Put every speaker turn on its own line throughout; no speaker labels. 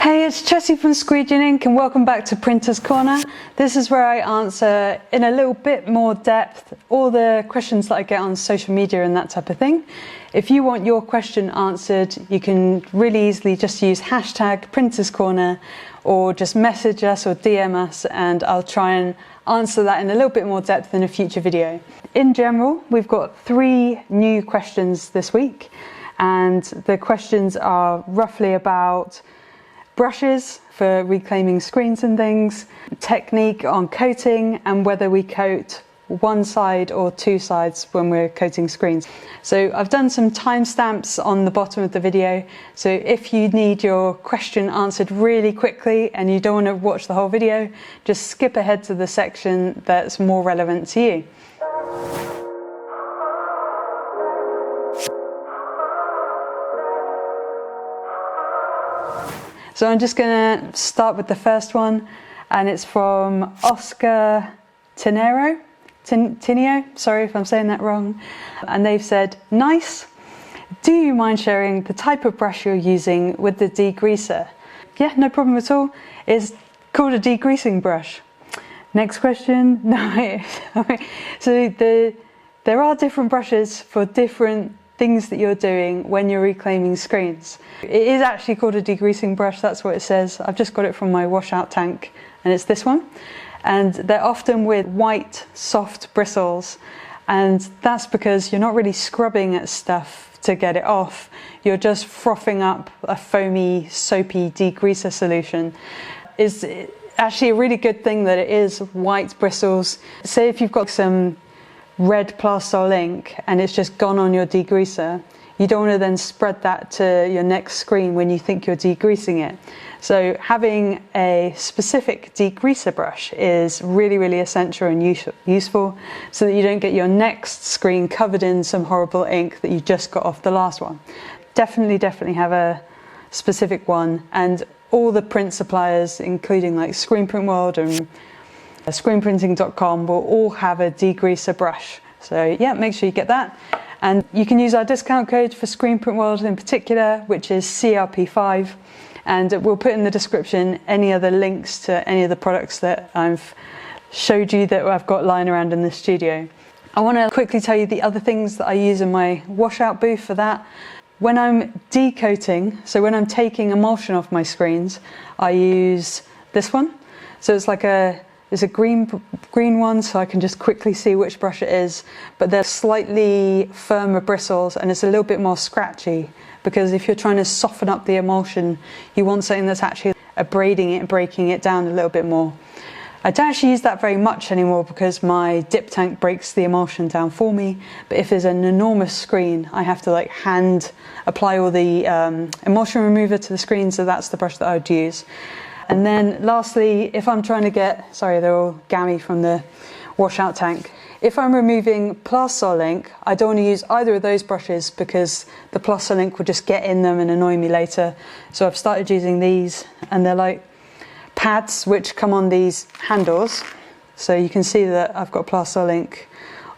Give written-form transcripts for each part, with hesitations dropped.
Hey, it's Jessie from Squeegee Ink and welcome back to Printer's Corner. This is where I answer in a little bit more depth all the questions that I get on social media and that type of thing. If you want your question answered, you can really easily just use hashtag Printer's Corner or just message us or DM us and I'll try and answer that in a little bit more depth in a future video. In general, we've got 3 new questions this week and the questions are roughly about brushes for reclaiming screens and things, technique on coating and whether we coat one side or 2 sides when we're coating screens. So I've done some timestamps on the bottom of the video, so if you need your question answered really quickly and you don't want to watch the whole video, just skip ahead to the section that's more relevant to you. So I'm just going to start with the first one, and it's from Oscar Tineo, sorry if I'm saying that wrong, and they've said, nice, do you mind sharing the type of brush you're using with the degreaser? Yeah, no problem at all, it's called a degreasing brush. Next question, no, so there are different brushes for different things that you're doing when you're reclaiming screens. It is actually called a degreasing brush, that's what it says. I've just got it from my washout tank and it's this one. And they're often with white, soft bristles, and that's because you're not really scrubbing at stuff to get it off. You're just frothing up a foamy, soapy degreaser solution. It's actually a really good thing that it is white bristles. Say if you've got some red Plasol ink and it's just gone on your degreaser, you don't want to then spread that to your next screen when you think you're degreasing it. So having a specific degreaser brush is really essential and useful so that you don't get your next screen covered in some horrible ink that you just got off the last one. Definitely have a specific one, and all the print suppliers, including like Screen Print World and screenprinting.com, will all have a degreaser brush. So yeah, make sure you get that. And you can use our discount code for Screen Print World in particular, which is CRP5. And we'll put in the description any other links to any of the products that I've showed you that I've got lying around in the studio. I want to quickly tell you the other things that I use in my washout booth for that. When I'm decoating, so when I'm taking emulsion off my screens, I use this one. So it's like it's a green one, so I can just quickly see which brush it is, but they're slightly firmer bristles and it's a little bit more scratchy, because if you're trying to soften up the emulsion, you want something that's actually abrading it and breaking it down a little bit more. I don't actually use that very much anymore because my dip tank breaks the emulsion down for me, but if there's an enormous screen, I have to like hand apply all the emulsion remover to the screen, so that's the brush that I would use. And then lastly, if I'm trying to get, sorry, they're all gammy from the washout tank. If I'm removing Plasol ink, I don't want to use either of those brushes because the Plasol ink will just get in them and annoy me later. So I've started using these, and they're like pads which come on these handles. So you can see that I've got Plasol ink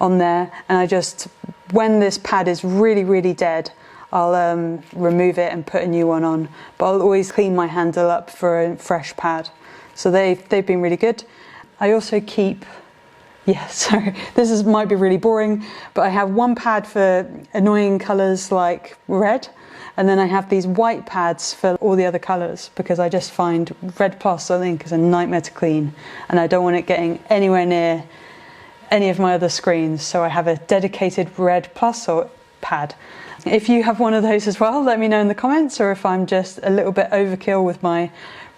on there, and I just, when this pad is really dead, I'll remove it and put a new one on, but I'll always clean my handle up for a fresh pad. So they've been really good. I also keep, yeah, sorry, might be really boring, but I have one pad for annoying colours like red, and then I have these white pads for all the other colours, because I just find red Plasol ink is a nightmare to clean, and I don't want it getting anywhere near any of my other screens, so I have a dedicated red Plasol pad. If you have one of those as well, let me know in the comments, or if I'm just a little bit overkill with my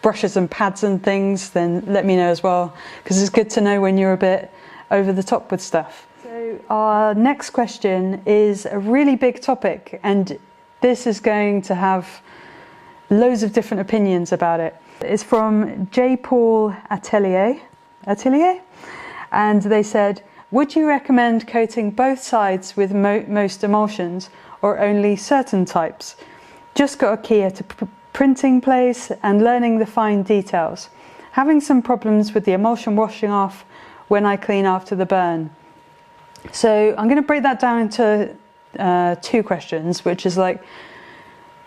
brushes and pads and things, then let me know as well, because it's good to know when you're a bit over the top with stuff. So our next question is a really big topic, and this is going to have loads of different opinions about it. It's from J. Paul Atelier, and they said, would you recommend coating both sides with most emulsions, or only certain types? Just got a key at a printing place and learning the fine details. Having some problems with the emulsion washing off when I clean after the burn. So I'm going to break that down into 2 questions, which is like,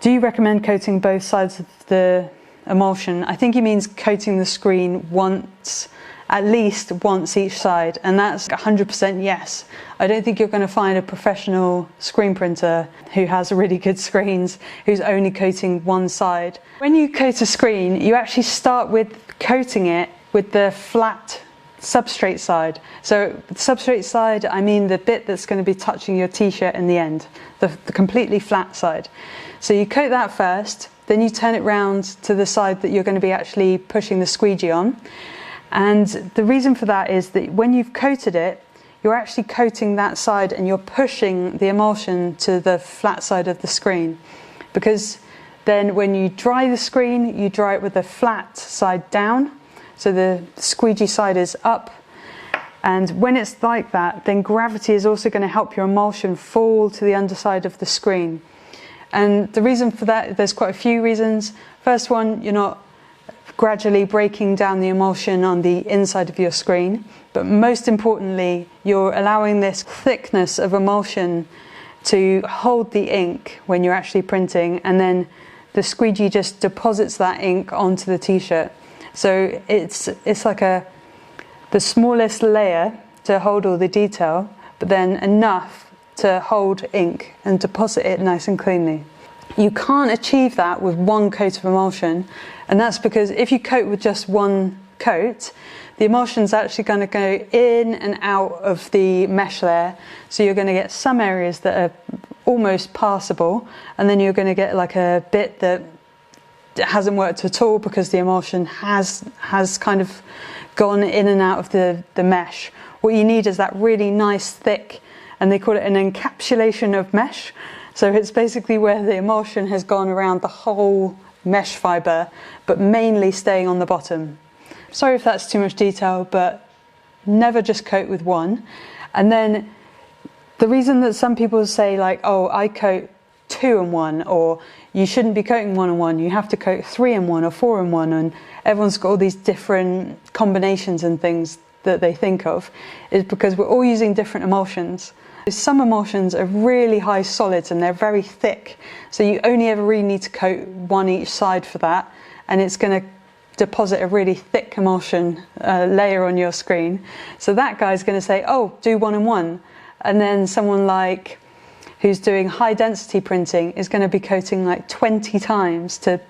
do you recommend coating both sides of the emulsion, I think he means coating the screen once, at least once each side, and that's 100% yes. I don't think you're going to find a professional screen printer who has really good screens who's only coating one side. When you coat a screen, you actually start with coating it with the flat substrate side. So the substrate side, I mean the bit that's going to be touching your t-shirt in the end, the completely flat side. So you coat that first, then you turn it round to the side that you're going to be actually pushing the squeegee on. And the reason for that is that when you've coated it, you're actually coating that side and you're pushing the emulsion to the flat side of the screen. Because then when you dry the screen, you dry it with the flat side down, so the squeegee side is up. And when it's like that, then gravity is also going to help your emulsion fall to the underside of the screen. And the reason for that, there's quite a few reasons. First one, you're not gradually breaking down the emulsion on the inside of your screen, but most importantly, you're allowing this thickness of emulsion to hold the ink when you're actually printing, and then the squeegee just deposits that ink onto the t-shirt. So it's like the smallest layer to hold all the detail, but then enough to hold ink and deposit it nice and cleanly. You can't achieve that with one coat of emulsion, and that's because if you coat with just one coat, the emulsion's actually going to go in and out of the mesh layer, so you're going to get some areas that are almost passable, and then you're going to get like a bit that hasn't worked at all because the emulsion has kind of gone in and out of the mesh. What you need is that really nice thick, and they call it an encapsulation of mesh. So it's basically where the emulsion has gone around the whole mesh fibre, but mainly staying on the bottom. Sorry if that's too much detail, but never just coat with one. And then the reason that some people say like, oh, I coat 2 in 1, or you shouldn't be coating 1 in 1, you have to coat 3 in 1 or 4 in 1, and everyone's got all these different combinations and things that they think of, is because we're all using different emulsions. Some emulsions are really high solids and they're very thick, so you only ever really need to coat one each side for that, and it's going to deposit a really thick emulsion layer on your screen. So that guy's going to say, oh, do 1 in 1. And then someone like who's doing high density printing is going to be coating like 20 times to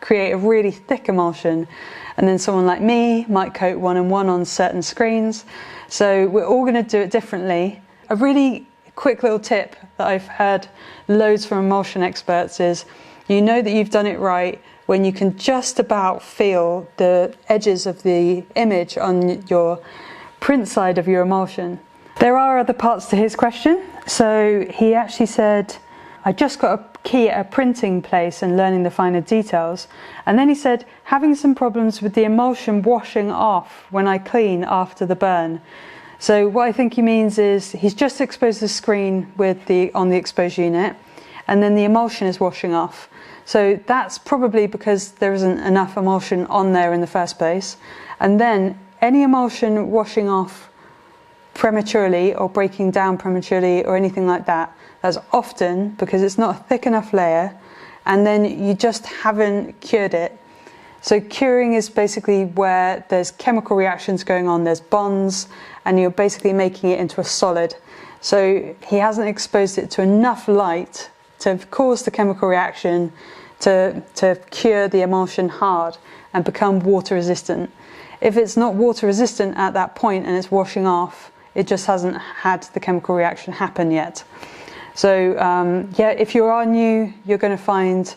create a really thick emulsion. And then someone like me might coat 1 in 1 on certain screens. So we're all going to do it differently. A really quick little tip that I've heard loads from emulsion experts is, you know that you've done it right when you can just about feel the edges of the image on your print side of your emulsion. There are other parts to his question. So he actually said, I just got a key at a printing place and learning the finer details. And then he said, having some problems with the emulsion washing off when I clean after the burn. So what I think he means is he's just exposed the screen on the exposure unit, and then the emulsion is washing off. So that's probably because there isn't enough emulsion on there in the first place. And then any emulsion washing off prematurely or breaking down prematurely or anything like that, that's often because it's not a thick enough layer, and then you just haven't cured it. So curing is basically where there's chemical reactions going on, there's bonds, and you're basically making it into a solid. So he hasn't exposed it to enough light to cause the chemical reaction to cure the emulsion hard and become water resistant. If it's not water resistant at that point and it's washing off, it just hasn't had the chemical reaction happen yet. So yeah, if you are new, you're going to find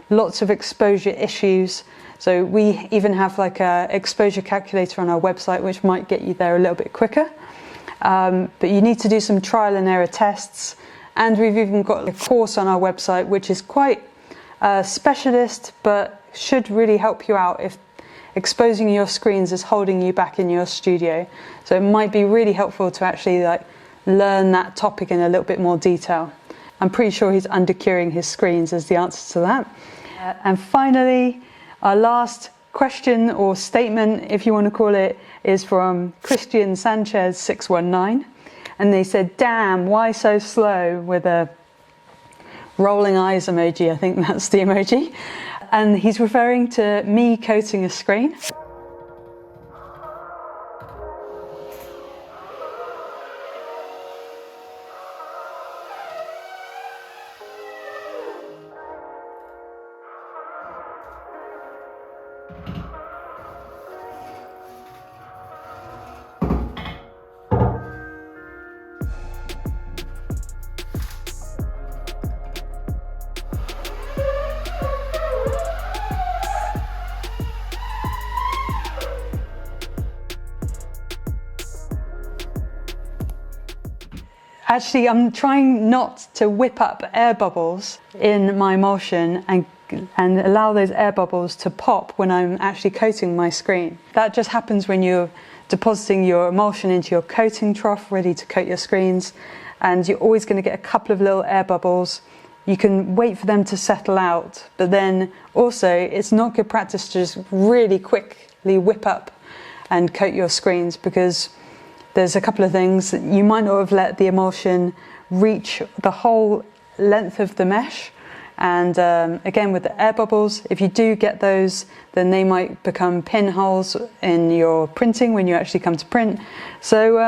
lots of exposure issues. So we even have like a exposure calculator on our website, which might get you there a little bit quicker. But you need to do some trial and error tests. And we've even got a course on our website, which is quite specialist, but should really help you out if exposing your screens is holding you back in your studio. So it might be really helpful to actually like learn that topic in a little bit more detail. I'm pretty sure he's undercuring his screens is the answer to that. And finally, our last question or statement, if you want to call it, is from Christian Sanchez 619. And they said, damn, why so slow, with a rolling eyes emoji. I think that's the emoji. and he's referring to me coating a screen. Actually, I'm trying not to whip up air bubbles in my emulsion and allow those air bubbles to pop when I'm actually coating my screen. That just happens when you're depositing your emulsion into your coating trough ready to coat your screens, and you're always going to get a couple of little air bubbles. You can wait for them to settle out, but then also it's not good practice to just really quickly whip up and coat your screens, because there's a couple of things that you might not have let the emulsion reach the whole length of the mesh. And again, with the air bubbles, if you do get those, then they might become pinholes in your printing when you actually come to print. So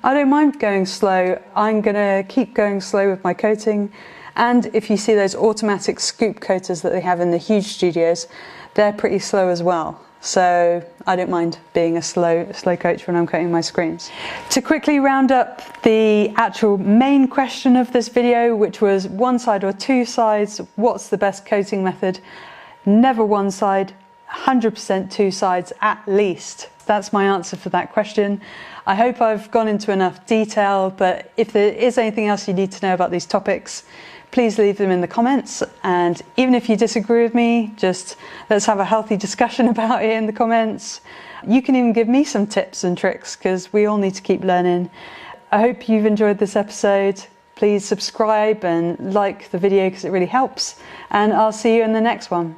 I don't mind going slow. I'm gonna keep going slow with my coating. And if you see those automatic scoop coaters that they have in the huge studios, they're pretty slow as well. So I don't mind being a slow coach when I'm coating my screens. To quickly round up the actual main question of this video, which was one side or two sides, what's the best coating method? Never one side, 100% two sides at least. That's my answer for that question. I hope I've gone into enough detail, but if there is anything else you need to know about these topics, please leave them in the comments. And even if you disagree with me, just let's have a healthy discussion about it in the comments. You can even give me some tips and tricks, because we all need to keep learning. I hope you've enjoyed this episode. Please subscribe and like the video because it really helps. And I'll see you in the next one.